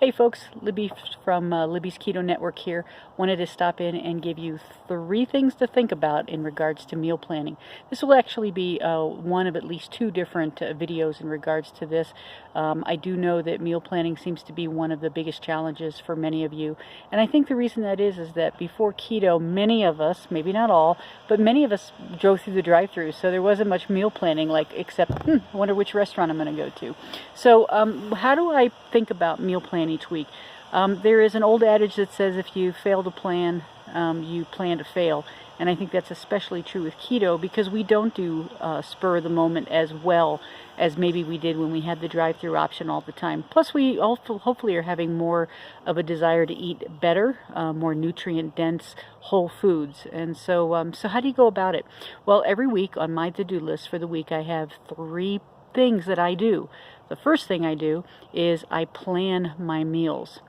Hey folks, Libby from Libby's Keto Network here. Wanted to stop in and give you 3 things to think about in regards to meal planning. This will actually be one of at least 2 different videos in regards to this. I do know that meal planning seems to be one of the biggest challenges for many of you. And I think the reason that is that before keto, many of us, maybe not all, but many of us drove through the drive-thru. So there wasn't much meal planning, except, I wonder which restaurant I'm going to go to. So how do I think about meal planning each week? There is an old adage that says if you fail to plan, you plan to fail. And I think that's especially true with keto because we don't do spur of the moment as well as maybe we did when we had the drive-through option all the time. Plus we also hopefully are having more of a desire to eat better, more nutrient-dense whole foods. And so, so how do you go about it? Well, every week on my to-do list for the week I have 3 things that I do. The first thing I do is I plan my meals.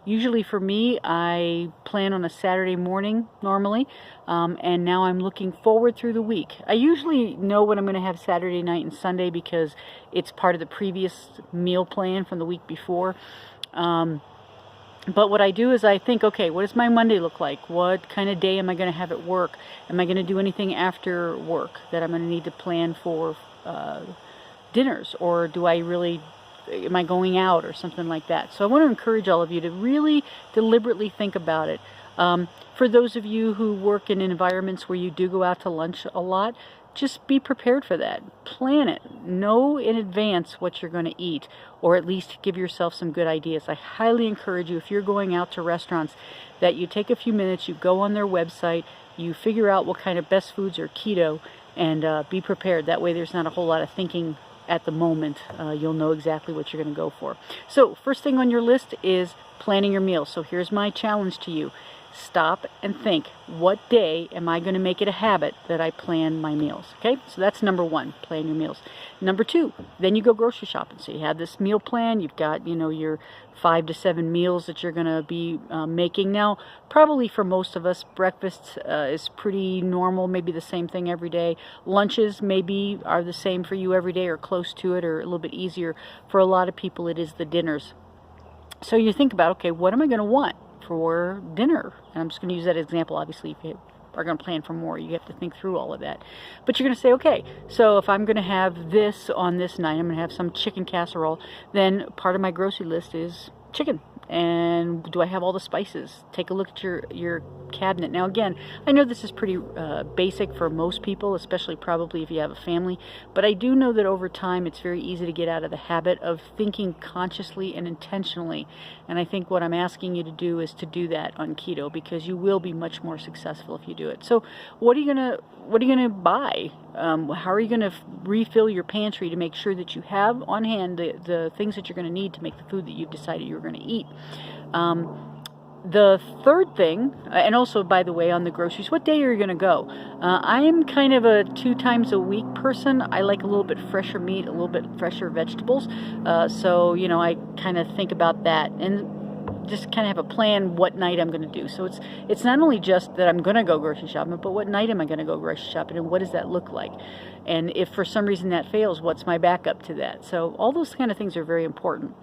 Usually for me, I plan on a Saturday morning normally, and now I'm looking forward through the week. I usually know what I'm going to have Saturday night and Sunday because it's part of the previous meal plan from the week before. But what I do is I think, okay, what does my Monday look like? What kind of day am I going to have at work? Am I going to do anything after work that I'm going to need to plan for dinners, or am I going out or something like that? So I want to encourage all of you to really deliberately think about it. For those of you who work in environments where you do go out to lunch a lot, just be prepared for that. Plan it. Know in advance what you're going to eat, or at least give yourself some good ideas. I highly encourage you, if you're going out to restaurants, that you take a few minutes, you go on their website, you figure out what kind of best foods are keto, and be prepared. That way there's not a whole lot of thinking at the moment. You'll know exactly what you're going to go for. So first thing on your list is planning your meals. So here's my challenge to you. Stop and think, what day am I going to make it a habit that I plan my meals? Okay, so that's number 1, plan your meals. Number 2, then you go grocery shopping. So you have this meal plan, you've got, your 5 to 7 meals that you're going to be making. Now, probably for most of us, breakfast is pretty normal, maybe the same thing every day. Lunches maybe are the same for you every day or close to it, or a little bit easier. For a lot of people, it is the dinners. So you think about, okay, what am I going to want for dinner? And I'm just going to use that example. Obviously, if you are going to plan for more, you have to think through all of that. But you're going to say, okay, so if I'm going to have this on this night, I'm going to have some chicken casserole, then part of my grocery list is chicken. And do I have all the spices? Take a look at your cabinet. Now again, I know this is pretty basic for most people, especially probably if you have a family, but I do know that over time it's very easy to get out of the habit of thinking consciously and intentionally. And I think what I'm asking you to do is to do that on keto, because you will be much more successful if you do it. So what are you gonna buy? How are you gonna refill your pantry to make sure that you have on hand the things that you're gonna need to make the food that you've decided you're gonna eat? The third thing, and also by the way, on the groceries, what day are you going to go? I am kind of a 2 times a week person. I like a little bit fresher meat, a little bit fresher vegetables. So, I kind of think about that and just kind of have a plan what night I'm going to do. So it's not only just that I'm going to go grocery shopping, but what night am I going to go grocery shopping, and what does that look like? And if for some reason that fails, what's my backup to that? So all those kind of things are very important.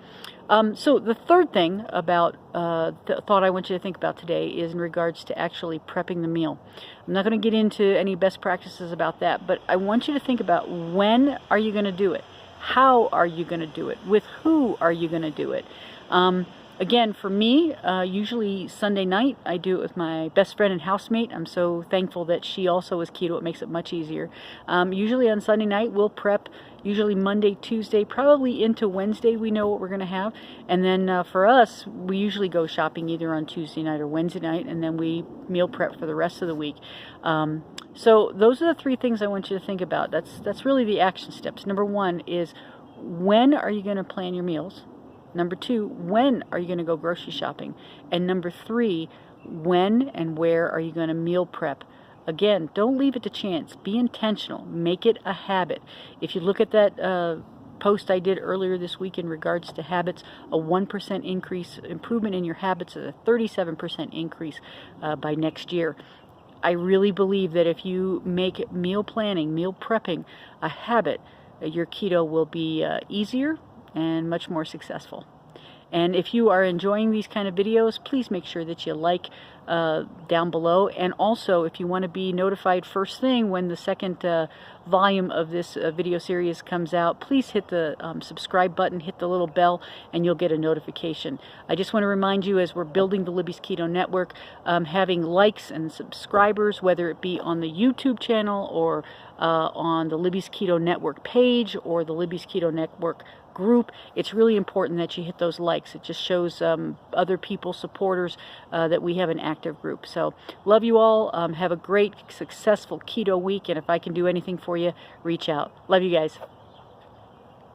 So the third thing about the thought I want you to think about today is in regards to actually prepping the meal. I'm not going to get into any best practices about that, but I want you to think about, when are you going to do it? How are you going to do it? With who are you going to do it? Again, for me, usually Sunday night, I do it with my best friend and housemate. I'm so thankful that she also is keto. It makes it much easier. Usually on Sunday night, we'll prep. Usually Monday, Tuesday, probably into Wednesday, we know what we're going to have. And then for us, we usually go shopping either on Tuesday night or Wednesday night, and then we meal prep for the rest of the week. So those are the 3 things I want you to think about. That's really the action steps. Number 1 is, when are you going to plan your meals? Number 2, when are you going to go grocery shopping? And number 3, when and where are you going to meal prep? Again, don't leave it to chance. Be intentional. Make it a habit. If you look at that post I did earlier this week in regards to habits, a 1% improvement in your habits, a 37% increase by next year. I really believe that if you make meal planning, meal prepping a habit, your keto will be easier and much more successful. And if you are enjoying these kind of videos, please make sure that you like down below. And also, if you want to be notified first thing when the second volume of this video series comes out, please hit the subscribe button, hit the little bell, and you'll get a notification. I just want to remind you, as we're building the Libby's Keto Network, having likes and subscribers, whether it be on the YouTube channel or on the Libby's Keto Network page or the Libby's Keto Network group, it's really important that you hit those likes. It just shows other people, supporters, that we have an active group. So love you all. Have a great, successful keto week, and if I can do anything for you, reach out. Love you guys.